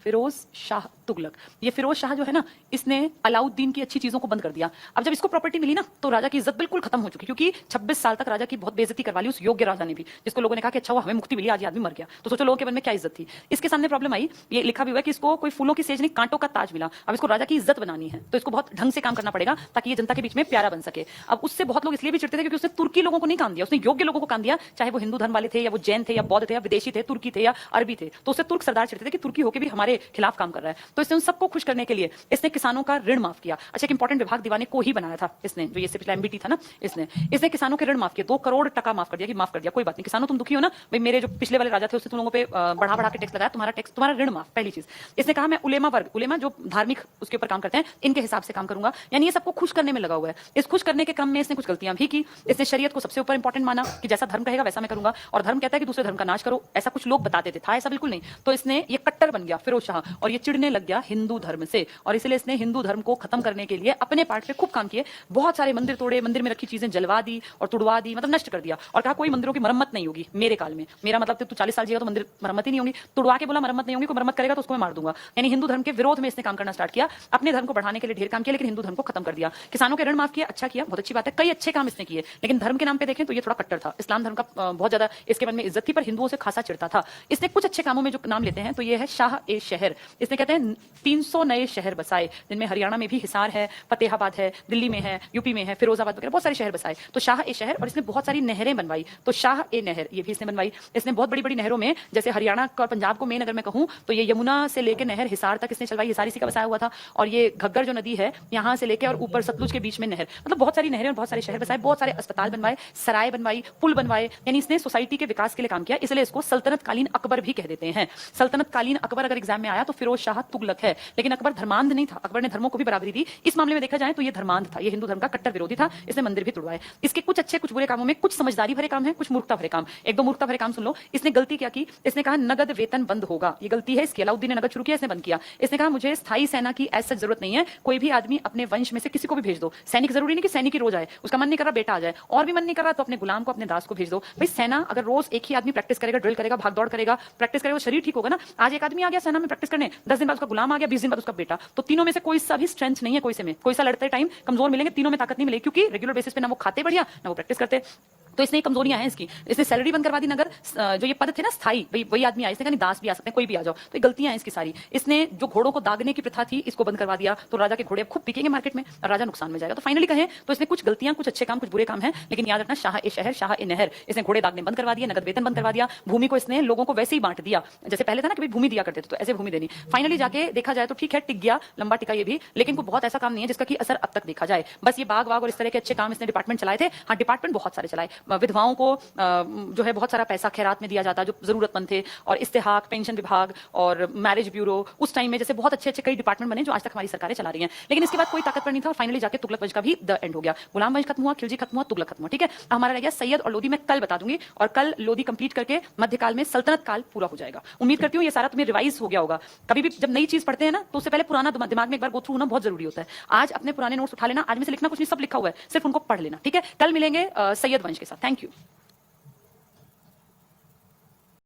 फिरोज शाह तुगलक। ये फिरोज शाह जो है ना, इसने अलाउद्दीन की अच्छी चीजों को बंद कर दिया। अब जब इसको प्रॉपर्टी मिली ना, तो राजा की इज्जत बिल्कुल खत्म हो चुकी, क्योंकि 26 साल तक राजा की बहुत बेइज्जती करवा ली उस योग्य राजा ने भी, जिसको लोगों ने कहा कि अच्छा हुआ हमें मुक्ति मिली, आज ये आदमी मर गया। तो सोचो लोगों के मन में क्या इज्जत थी। इसके सामने प्रॉब्लम आई, ये लिखा भी हुआ है कि इसको कोई फूलों की सेज नहीं, कांटों का ताज मिला। अब इसको राजा की इज्जत बनानी है, तो इसको बहुत ढंग से काम करना पड़ेगा ताकि ये जनता के बीच में प्यारा बन सके। अब उससे बहुत लोग इसलिए भी चिढ़ते थे क्योंकि उसने तुर्की लोगों को नहीं काम दिया, उसने योग्य लोगों को काम दिया, चाहे वो हिंदू धर्म वाले थे या वो जैन थे या बौद्ध थे या विदेशी थे, तुर्की थे या अरबी थे। तो उससे तुर्क सरदार चिढ़ते थे कि तुर्की होकर भी हमारे खिलाफ काम कर रहा है। तो इसने उन सबको खुश करने के लिए इसने किसानों का ऋण माफ किया। अच्छा, एक इंपॉर्टेंट विभाग दीवाने को ही बनाया था इसने, जो ये से पिछला एमबीटी था ना, इसने किसानों के ऋण माफ किए, 2 करोड़ टका माफ कर दिया कि माफ कर दिया, कोई बात नहीं, किसानों तुम दुखी हो ना भाई, मेरे जो पिछले वाले राजा थे उसने तुम लोगों पे बढ़ा बढ़ा के टैक्स लगाया, तुम्हारा टैक्स, तुम्हारा ऋण माफ। पहली चीज इसने कहा, मैं उलेमा वर्ग, उलेमा जो धार्मिक उसके ऊपर काम करते हैं, इनके हिसाब से काम करूंगा। यानी ये सबको खुश करने में लगा हुआ है। इस खुश करने के क्रम में इसने कुछ गलतियां भी की। इसने शरीयत को सबसे ऊपर इंपॉर्टेंट माना कि जैसा धर्म कहेगा वैसा मैं करूंगा, और धर्म कहता है कि दूसरे धर्म का नाश करो, ऐसा कुछ लोग बताते थे, था ऐसा बिल्कुल नहीं। तो इसने ये कट्टर बन गया फिरोज शाह, और ये चिढ़ने लग गया हिंदू धर्म से, और इसलिए इसने हिंदू धर्म को खत्म करने के लिए अपने पार्ट पे खूब काम किए। बहुत सारे मंदिर तोड़े, मंदिर में रखी चीजें जलवा दी और तुड़वा दी, मतलब नष्ट कर दिया, और कहा कोई मंदिरों की मरम्मत नहीं होगी मेरे काल में। मेरा मतलब तू 40 साल जिएगा तो मंदिर मरम्मत ही नहीं होगी। तुड़वा के बोला मरम्मत नहीं होगी, कोई मरम्मत करेगा तो उसको मैं मार दूंगा। यानी हिंदू धर्म के विरोध में इसने काम करना स्टार्ट किया। अपने धर्म को बढ़ाने के लिए ढेर काम किया, लेकिन हिंदू धर्म को खत्म कर दिया। किसानों के ऋण माफ किया, अच्छा किया, बहुत अच्छी बात है, कई अच्छे काम इसने किए। लेकिन धर्म के नाम पे देखें तो ये थोड़ा कट्टर था। इस्लाम धर्म का बहुत ज्यादा इसके मन में इज्जत थी, पर हिंदुओं से खासा चिढ़ता था। इसने कुछ अच्छे कामों में जो नाम लेते हैं तो ये है शाह ए शहर। इसने कहते हैं 300 नए शहर बसाए, जिनमें हरियाणा में भी हिसार है, फतेहाबाद है, दिल्ली में है, यूपी में है, फिरोजाबाद वगैरह बहुत सारे शहर बसाए। तो शाह ए शहर, और इसने बहुत सारी नहरें बनवाई। तो शाह ए नहर ये भी इसने बनवाई। इसने बहुत बड़ी बड़ी नहरों में, जैसे हरियाणा और पंजाब को मेन अगर मैं कहूं तो ये यमुना से लेकर नहर हिसार तक इसने चलवाई, हिसार इसी का बसाया हुआ था। और ये घग्गर जो नदी है यहां से लेकर और ऊपर सतलुज के बीच में नहर, मतलब बहुत सारी नहरें और बहुत सारे शहर बसाए, बहुत सारे अस्पताल बनवाए, सराय बनवाई, पुल बनवाए। यानी इसने सोसाइटी के विकास के लिए काम किया, इसलिए इसको सल्तनत कालीन अकबर भी कह देते हैं। सल्तनत कालीन अकबर अगर एग्जाम में आया तो फिरोज शाह तुगलक है, लेकिन अकबर धर्मांध नहीं था, अकबर ने धर्मों को भी बराबरी दी। इस मामले में देखा जाए तो ये धर्मांध था, ये हिंदू धर्म का कट्टर विरोधी था। इसने मंदिर भी तुड़वाए। इसके कुछ अच्छे कुछ बुरे कामों में कुछ समझदारी भरे काम है, कुछ मूर्खता भरे काम। एक दो मूर्खता भरे काम सुन लो। इसने गलती क्या की, इसने कहा नगद वेतन बंद होगा, ये गलती है इसकी। अलाउद्दीन ने नगद शुरू किया, इसने बंद किया। इसने कहा मुझे स्थायी सेना की ऐसा जरूरत नहीं है, कोई भी आदमी अपने वंश में से किसी को भी भेज दो। सैनिक जरूरी नहीं कि सैनिक ही रोज आए, उसका मन नहीं कर रहा बेटा आ जाए, और भी मन नहीं कर रहा तो अपने गुलाम को, अपने दास को भेज दो। भाई सेना अगर रोज एक ही आदमी प्रैक्टिस करेगा, ड्रिल करेगा, भाग दौड़ करेगा, प्रैक्टिस करेगा, शरीर ठीक होगा ना। आज एक आदमी आ गया सेना में प्रैक्टिस करने, 10 दिन बाद उसका गुलाम आ गया, 20 दिन बाद उसका बेटा, तो तीनों में से कोई सा भी स्ट्रेंथ नहीं है, कोई से में कोई सा लड़ते टाइम कमजोर मिलेंगे, तीनों में ताकत नहीं मिलेगी, क्योंकि रेगुलर बेसिस पे ना वो खाते बढ़िया ना वो प्रैक्टिस करते। तो इसने कमजोरियां हैं इसकी। इसने सैलरी बंद करवा दी, नगर जो ये पद थे ना स्थाई, वही आदमी आए, इसने कहा दास भी आ सकते हैं, कोई भी आ जाओ। तो ये गलतियां हैं इसकी सारी। इसने जो घोड़ों को दागने की प्रथा थी इसको बंद करवा दिया, तो राजा के घोड़े खूब बिकेंगे मार्केट में और राजा नुकसान में जाएगा। तो फाइनली कहें तो इसने कुछ गलतियां, कुछ अच्छे काम, कुछ बुरे काम हैं, लेकिन याद रखना शाह ए शहर, शाह ए नहर। इसने घोड़े दागने बंद करवा दिया, नगद वेतन बंद करवा दिया, भूमि को इसने लोगों को वैसे ही बांट दिया जैसे पहले था ना कि भूमि दिया करते थे, तो ऐसे भूमि देनी। फाइनली जाके देखा जाए तो ठीक है, टिक गया, लंबा टिका ये भी, लेकिन कोई बहुत ऐसा काम नहीं है जिसका कि असर अब तक देखा जाए। बस ये बाग वाग और इस तरह के अच्छे काम इसने डिपार्टमेंट चलाए थे। हाँ, डिपार्टमेंट बहुत सारे चलाए। विधवाओं को जो है बहुत सारा पैसा खैरात में दिया जाता जो जरूरतमंद थे, और इस्तेहाक, पेंशन विभाग और मैरिज ब्यूरो, उस टाइम में जैसे बहुत अच्छे अच्छे कई डिपार्टमेंट बने जो आज तक हमारी सरकारें चला रही हैं। लेकिन इसके बाद कोई ताकत पर नहीं था। फाइनली जाके तुगलक वंश का भी द एंड हो गया। गुलाम वंश खत्म हुआ, खिलजी खत्म हुआ, तुगलक खत्म हुआ। ठीक है, हमारा रह गया सैयद और लोधी। मैं कल बता दूंगी, और कल लोधी कंप्लीट करके मध्यकाल में सल्तनत काल पूरा हो जाएगा। उम्मीद करती हूँ ये सारा तुम्हें रिवाइज हो गया होगा। कभी भी जब नई चीज पढ़ते हैं ना तो उससे पहले पुराना दिमाग में एक बार गो थ्रू होना बहुत जरूरी होता है। आज अपने पुराने नोट्स उठा लेना, आज में से लिखना कुछ नहीं, सब लिखा हुआ है, सिर्फ उनको पढ़ लेना। ठीक है, कल मिलेंगे सैयद वंश के साथ। Thank you.